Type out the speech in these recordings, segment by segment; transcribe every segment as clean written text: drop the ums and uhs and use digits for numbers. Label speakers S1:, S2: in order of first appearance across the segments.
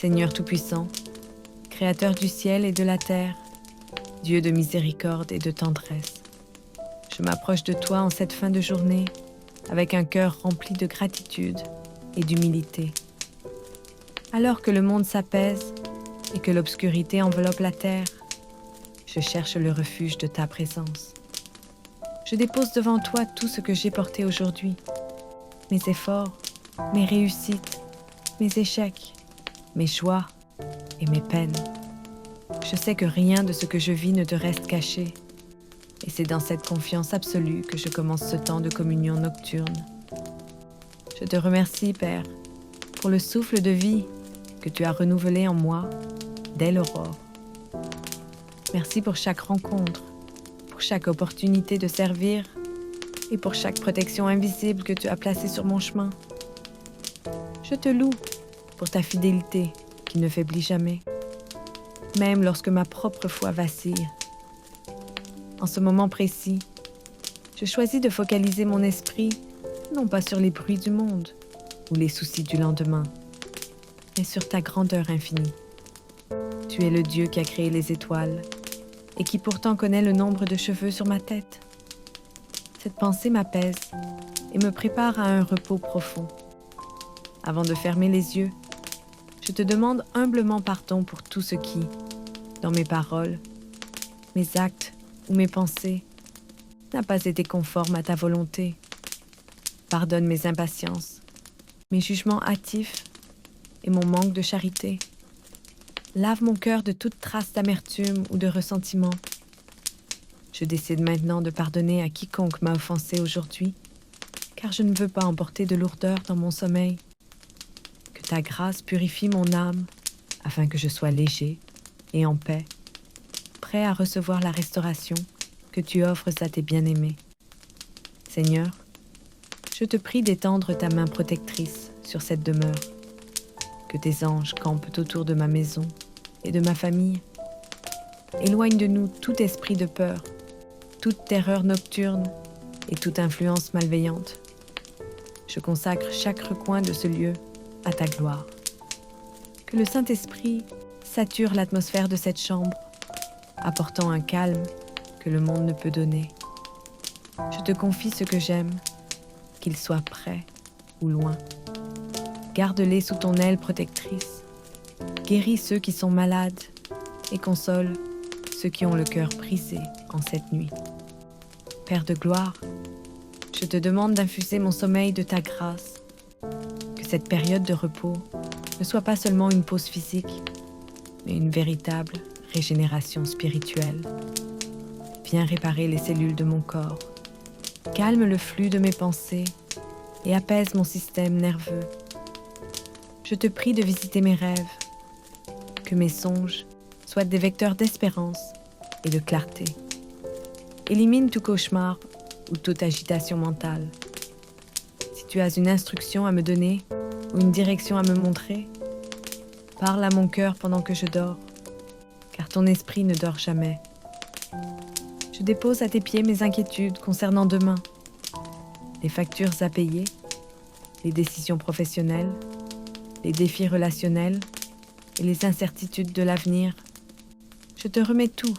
S1: Seigneur Tout-Puissant, Créateur du ciel et de la terre, Dieu de miséricorde et de tendresse, je m'approche de toi en cette fin de journée avec un cœur rempli de gratitude et d'humilité. Alors que le monde s'apaise et que l'obscurité enveloppe la terre, je cherche le refuge de ta présence. Je dépose devant toi tout ce que j'ai porté aujourd'hui, mes efforts, mes réussites, mes échecs, mes joies et mes peines. Je sais que rien de ce que je vis ne te reste caché, et c'est dans cette confiance absolue que je commence ce temps de communion nocturne. Je te remercie, Père, pour le souffle de vie que tu as renouvelé en moi dès l'aurore. Merci pour chaque rencontre, pour chaque opportunité de servir et pour chaque protection invisible que tu as placée sur mon chemin. Je te loue pour ta fidélité qui ne faiblit jamais, même lorsque ma propre foi vacille. En ce moment précis, je choisis de focaliser mon esprit non pas sur les bruits du monde ou les soucis du lendemain, mais sur ta grandeur infinie. Tu es le Dieu qui a créé les étoiles et qui pourtant connaît le nombre de cheveux sur ma tête. Cette pensée m'apaise et me prépare à un repos profond. Avant de fermer les yeux, je te demande humblement pardon pour tout ce qui, dans mes paroles, mes actes ou mes pensées, n'a pas été conforme à ta volonté. Pardonne mes impatiences, mes jugements hâtifs et mon manque de charité. Lave mon cœur de toute trace d'amertume ou de ressentiment. Je décide maintenant de pardonner à quiconque m'a offensé aujourd'hui, car je ne veux pas emporter de lourdeur dans mon sommeil. Que ta grâce purifie mon âme, afin que je sois léger et en paix, prêt à recevoir la restauration que tu offres à tes bien-aimés. Seigneur, je te prie d'étendre ta main protectrice sur cette demeure, que tes anges campent autour de ma maison et de ma famille. Éloigne de nous tout esprit de peur, toute terreur nocturne et toute influence malveillante. Je consacre chaque recoin de ce lieu à ta gloire. Que le Saint-Esprit sature l'atmosphère de cette chambre, apportant un calme que le monde ne peut donner. Je te confie ce que j'aime, qu'il soit près ou loin. Garde-les sous ton aile protectrice. Guéris ceux qui sont malades et console ceux qui ont le cœur brisé en cette nuit. Père de gloire, je te demande d'infuser mon sommeil de ta grâce, que cette période de repos ne soit pas seulement une pause physique, mais une véritable régénération spirituelle. Viens réparer les cellules de mon corps, calme le flux de mes pensées et apaise mon système nerveux. Je te prie de visiter mes rêves, que mes songes soient des vecteurs d'espérance et de clarté. Élimine tout cauchemar ou toute agitation mentale. Si tu as une instruction à me donner ou une direction à me montrer, parle à mon cœur pendant que je dors, car ton esprit ne dort jamais. Je dépose à tes pieds mes inquiétudes concernant demain, les factures à payer, les décisions professionnelles, les défis relationnels et les incertitudes de l'avenir. Je te remets tout.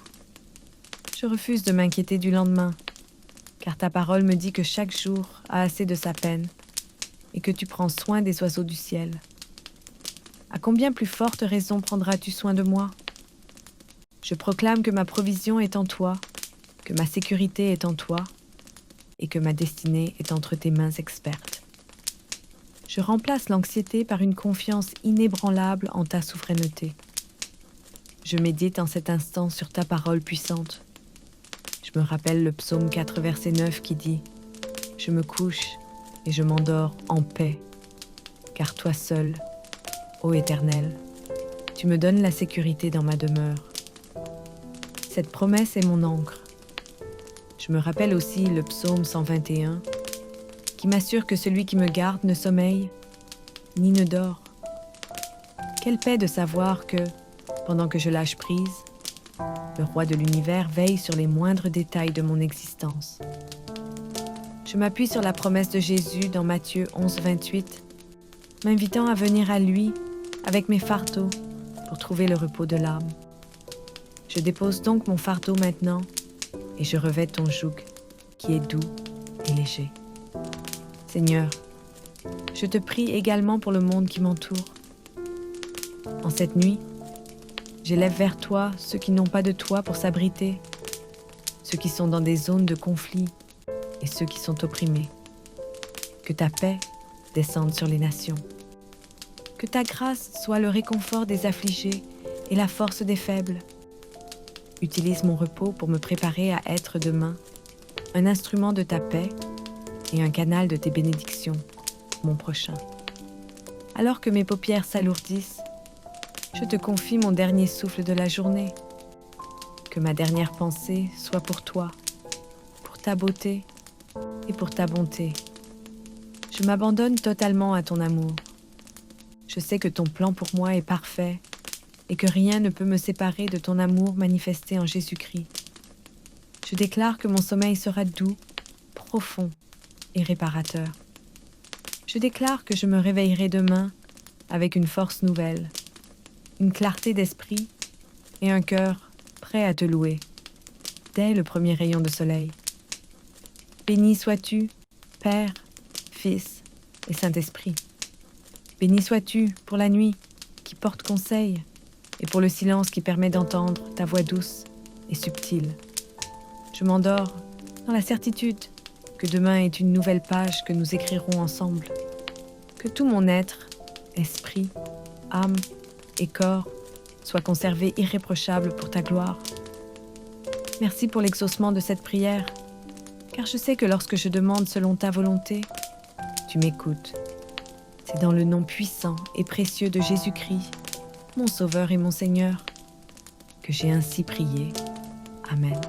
S1: Je refuse de m'inquiéter du lendemain, car ta parole me dit que chaque jour a assez de sa peine et que tu prends soin des oiseaux du ciel. À combien plus forte raison prendras-tu soin de moi? Je proclame que ma provision est en toi, que ma sécurité est en toi et que ma destinée est entre tes mains expertes. Je remplace l'anxiété par une confiance inébranlable en ta souveraineté. Je médite en cet instant sur ta parole puissante. Je me rappelle le psaume 4, verset 9 qui dit « Je me couche et je m'endors en paix, car toi seul, ô Éternel, tu me donnes la sécurité dans ma demeure. » Cette promesse est mon ancre. Je me rappelle aussi le psaume 121 qui m'assure que celui qui me garde ne sommeille ni ne dort. Quelle paix de savoir que, pendant que je lâche prise, le roi de l'univers veille sur les moindres détails de mon existence. Je m'appuie sur la promesse de Jésus dans Matthieu 11, 28, m'invitant à venir à lui avec mes fardeaux, pour trouver le repos de l'âme. Je dépose donc mon fardeau maintenant, et je revêts ton joug, qui est doux et léger. Seigneur, je te prie également pour le monde qui m'entoure. En cette nuit, j'élève vers toi ceux qui n'ont pas de toi pour s'abriter, ceux qui sont dans des zones de conflit et ceux qui sont opprimés. Que ta paix descende sur les nations. Que ta grâce soit le réconfort des affligés et la force des faibles. Utilise mon repos pour me préparer à être demain un instrument de ta paix et un canal de tes bénédictions, mon prochain. Alors que mes paupières s'alourdissent, je te confie mon dernier souffle de la journée. Que ma dernière pensée soit pour toi, pour ta beauté et pour ta bonté. Je m'abandonne totalement à ton amour. Je sais que ton plan pour moi est parfait et que rien ne peut me séparer de ton amour manifesté en Jésus-Christ. Je déclare que mon sommeil sera doux, profond et réparateur. Je déclare que je me réveillerai demain avec une force nouvelle, une clarté d'esprit et un cœur prêt à te louer, dès le premier rayon de soleil. Béni sois-tu, Père, Fils et Saint-Esprit. Béni sois-tu pour la nuit qui porte conseil et pour le silence qui permet d'entendre ta voix douce et subtile. Je m'endors dans la certitude que demain est une nouvelle page que nous écrirons ensemble. Que tout mon être, esprit, âme et corps soit conservé irréprochable pour ta gloire. Merci pour l'exaucement de cette prière, car je sais que lorsque je demande selon ta volonté, tu m'écoutes. C'est dans le nom puissant et précieux de Jésus-Christ, mon Sauveur et mon Seigneur, que j'ai ainsi prié. Amen.